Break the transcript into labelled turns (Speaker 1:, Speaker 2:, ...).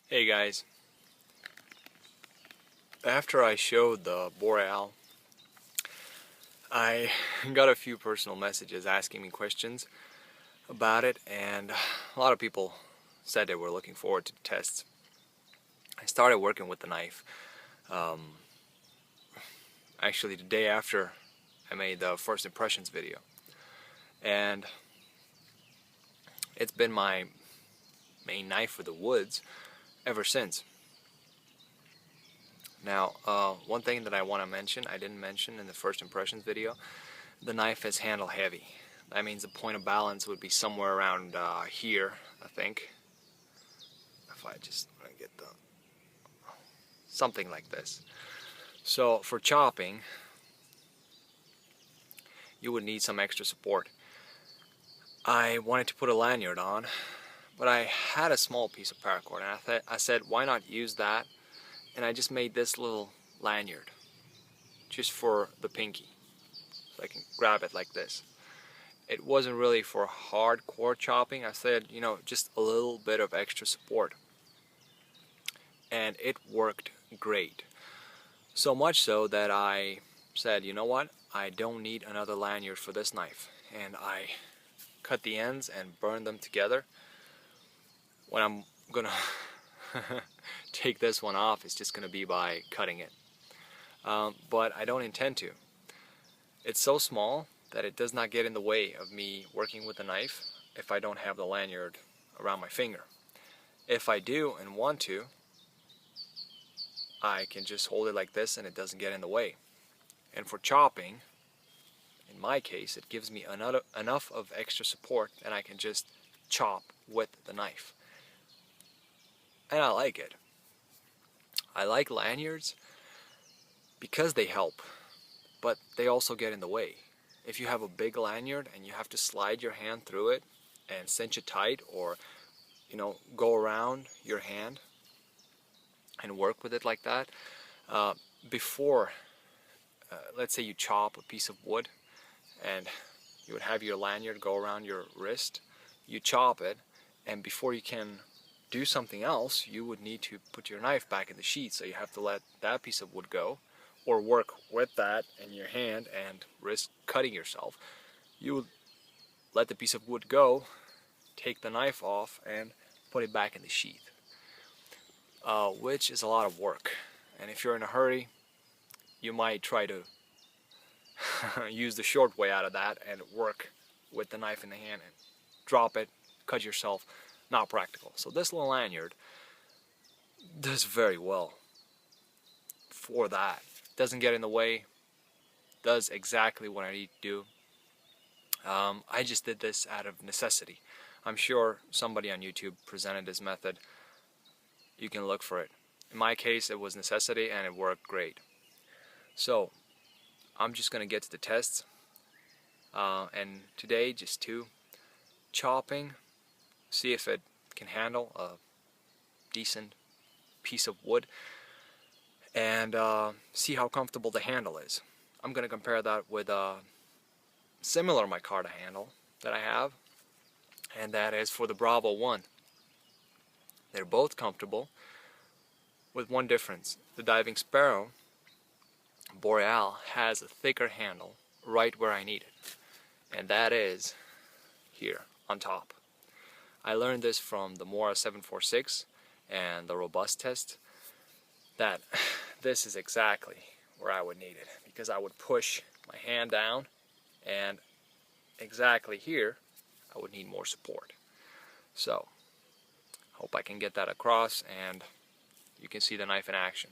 Speaker 1: Hey guys, after I showed the Boreal, I got a few personal messages asking me questions about it, and a lot of people said they were looking forward to the tests. I started working with the knife actually the day after I made the first impressions video, and it's been my main knife for the woods ever since. Now, one thing that I want to mention, I didn't mention in the first impressions video, the knife is handle heavy. That means the point of balance would be somewhere around here, I think. If I just want to get the something like this. So for chopping, you would need some extra support. I wanted to put a lanyard on, but I had a small piece of paracord, and I said, why not use that? And I just made this little lanyard, just for the pinky, so I can grab it like this. It wasn't really for hardcore chopping. I said, you know, just a little bit of extra support. And it worked great. So much so that I said, you know what, I don't need another lanyard for this knife. And I cut the ends and burned them together. When I'm gonna take this one off, it's just gonna be by cutting it. But I don't intend to. It's so small that it does not get in the way of me working with the knife if I don't have the lanyard around my finger. If I do and want to, I can just hold it like this and it doesn't get in the way. And for chopping, in my case, it gives me enough of extra support that I can just chop with the knife. And I like it. I like lanyards because they help, but they also get in the way. If you have a big lanyard and you have to slide your hand through it and cinch it tight, or go around your hand and work with it like that, before let's say you chop a piece of wood and you would have your lanyard go around your wrist, you chop it, and before you can do something else, you would need to put your knife back in the sheath, so you have to let that piece of wood go, or work with that in your hand and risk cutting yourself. You would let the piece of wood go, take the knife off, and put it back in the sheath, which is a lot of work. And if you're in a hurry, you might try to use the short way out of that and work with the knife in the hand and drop it, cut yourself. Not practical. So this little lanyard does very well for that. Doesn't get in the way, does exactly what I need to do. I just did this out of necessity. I'm sure somebody on YouTube presented this method. You can look for it. In my case, it was necessity and it worked great. So I'm just gonna get to the tests, and today just two: chopping, see if it can handle a decent piece of wood, and see how comfortable the handle is. I'm gonna compare that with a similar micarta handle that I have, and that is for the Bravo 1. They're both comfortable, with one difference. The Diving Sparrow Boreal has a thicker handle right where I need it, and that is here on top. I learned this from the Mora 746 and the Robust test, that this is exactly where I would need it, because I would push my hand down, and exactly here I would need more support. So hope I can get that across and you can see the knife in action.